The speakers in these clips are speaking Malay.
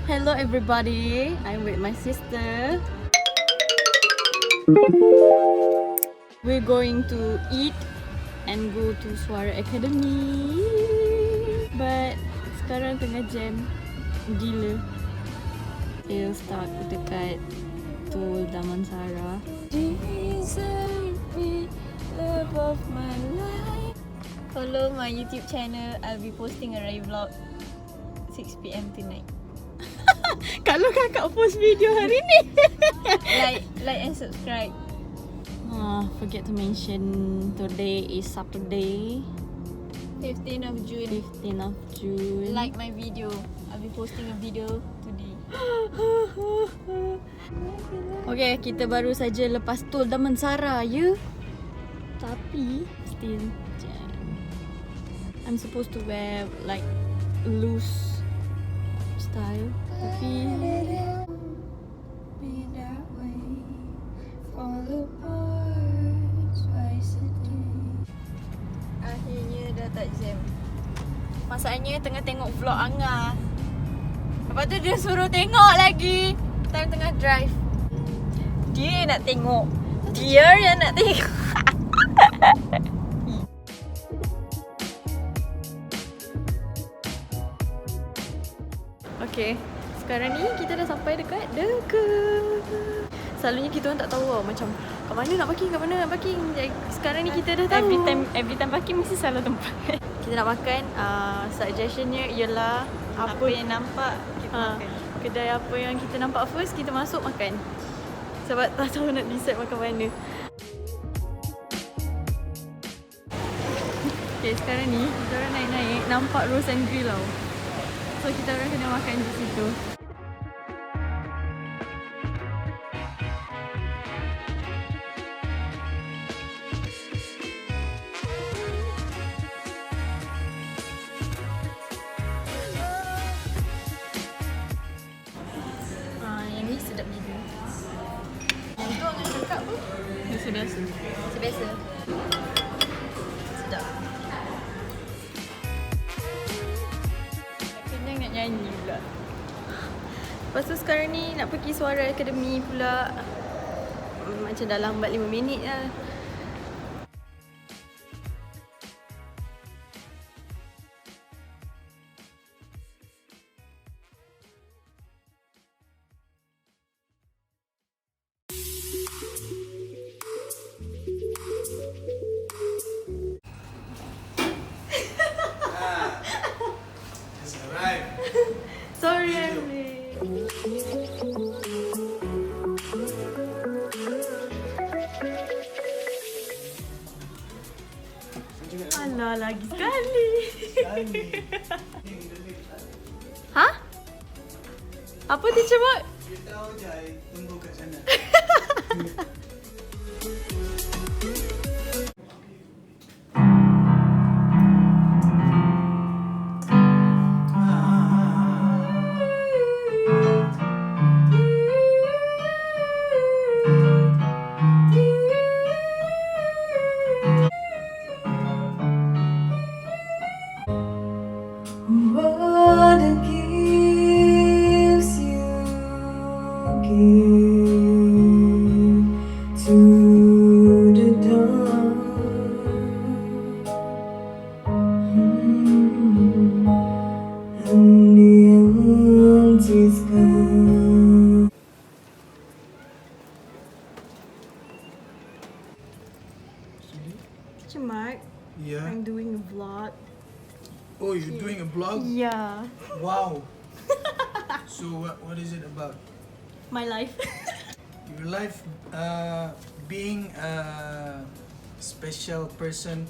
Hello everybody, I'm with my sister. We're going to eat and go to Suara Academy. But sekarang tengah jam gila. We'll start dekat Neo Damansara. Jesus be love of my life. Follow my YouTube channel. I'll be posting a ride vlog 6 PM tonight. Kalau kakak post video hari ni. like and subscribe. Forget to mention today is Saturday, 15th of June. 15th of June. Like my video. I'll be posting a video today. Okay, kita baru saja lepas tol Damansara, ya. Tapi still I'm supposed to wear like loose style. Tapi akhirnya dah tak jam. Masalahnya tengah tengok vlog Angah. Lepas tu dia suruh tengok lagi time tengah drive. Dia nak tengok. Dia yang nak tengok. Okay, sekarang ni kita dah sampai dekat. Selalunya kita orang tak tahu tau, macam kat mana nak parking, kat mana nak parking. Sekarang ni kita dah tahu. Every time parking mesti salah tempat. Kita nak makan, suggestionnya ialah apa yang nampak kita makan. Kedai apa yang kita nampak first, kita masuk makan. Sebab tak tahu nak decide makan mana. Okay, sekarang ni kita orang naik-naik, nampak Rose and Grill tau. So kita orang kena makan di situ. Yang ni sedap gila. Yang tu Angah cakap apa? Biasa-biasa. Biasa-biasa. Sedap. Kenyang nak nyanyi pula. Lepas tu sekarang ni nak pergi Suara Academy pula. Macam dah lambat 5 minit lah. Sorry, I'm late. Alah, lagi sekali. Ha? Apa teacher buat? Dia tahu je, I tunggu kat sana. What gives you give to the dawn, and the empty sky. Teacher Mark, Yeah. I'm doing a vlog. Oh, you're doing a vlog? Yeah. Wow. So what is it about? My life. Your life, being a special person,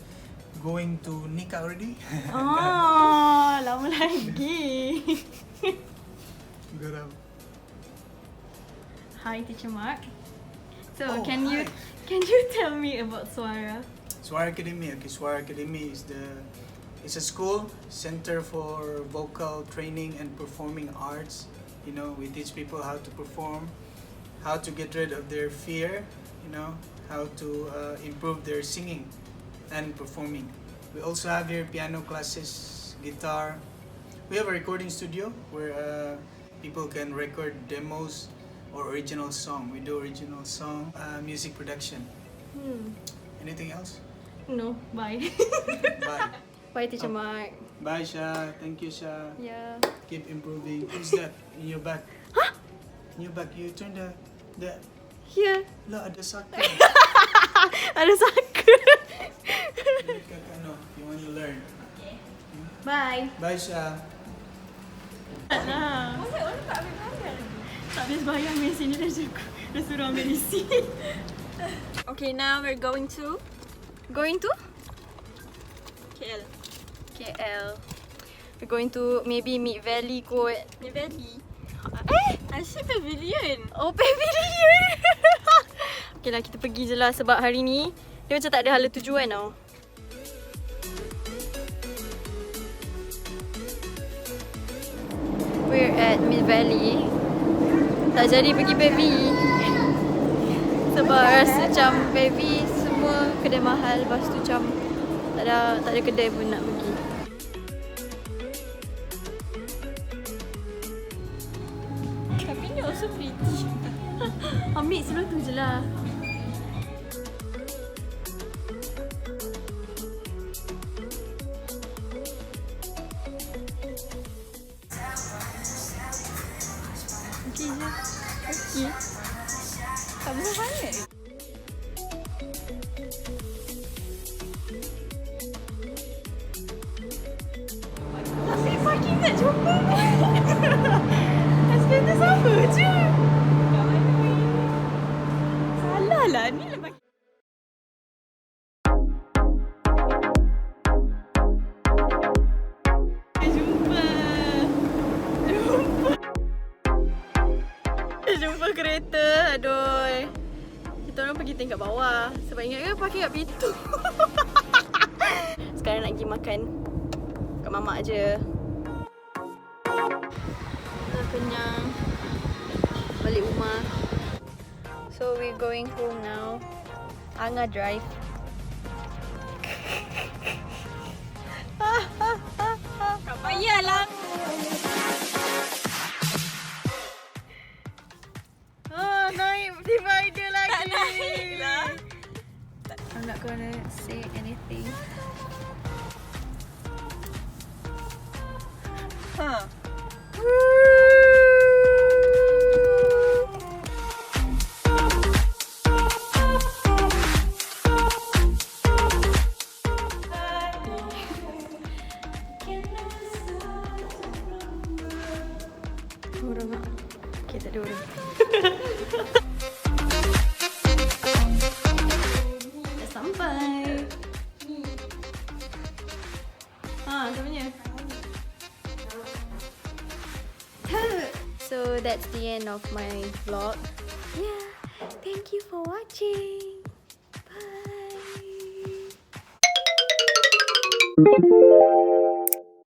going to nikah already? Oh, lama lagi. Good up. Hi, Teacher Mark. So, Oh, can hi. you tell me about Suara? Suara Academy. Okay, Suara Academy is it's a school center for vocal training and performing arts. You know, we teach people how to perform, how to get rid of their fear. You know, how to improve their singing and performing. We also have here piano classes, guitar. We have a recording studio where people can record demos or original song. We do original song, music production. Anything else? No, bye. Bye. Bye, Teacher Mark. Bye, Sha. Thank you, Sha. Yeah. Keep improving. Who's that in your back? Huh? In your back, you turn the Here. lah ada saka. Ada saka. Kakak no, you want to learn. Bye. Bye, Sha. Nah. Orang tak ambil bayar. Tak habis bayar mesin ni dah suruh ambil isi. Okay, now we're going to KL. We're going to maybe Midvalley kot. Midvalley? I said pavilion. Oh, pavilion. Okay lah, kita pergi je lah sebab hari ni dia macam tak ada hala tujuan tau. We're at Midvalley. Tak jadi pergi Pavi sebab rasa macam Pavi semua kedai mahal. Lepas tu macam tak ada kedai pun nak pergi. Tapi ni also pretty. Ambil sebelah tu je lah. Okey je. Okey. Tak boleh sangat. Tapi parking tak jumpa. Escalator sama je. Salah lah ni lah parking. Jumpa kereta. Aduh. Kita orang pergi tingkat bawah sebab ingat kan parking kat pintu. Sekarang nak pergi makan kat mamak je. Dah kenyang. Balik rumah. So we're going home now. Anga drive. Tak payahlah. Naik divider lagi. Tak naik lah. I'm not gonna say anything. Huh. Orang tak? Okay, tak ada orang. Dah sampai. Siapanya? So that's the end of my vlog. Yeah, thank you for watching. Bye.